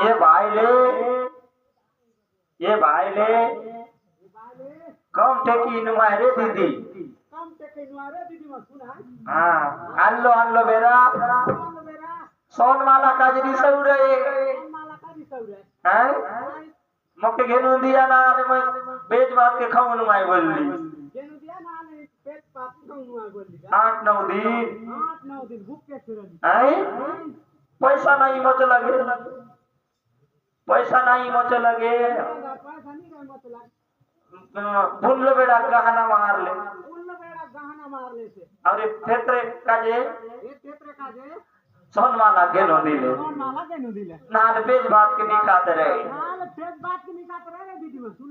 ये भाई ले ये भाई ले कम टेकी नुमारे दीदी हाँ आल्लो बेरा सोनमाला काजरी सौरे हैं मक्के घेनु दिया ना ने मैं बेच बात के खाऊं नुमाई बोलली 8-9 दिन हैं पैसा नहीं मच लगे भूल बेड़ा गहना मार ले अरे तेत्रे काजे सोनमाला गेनो दिले नाल बेच बात के निकात रहे दीदी में सुन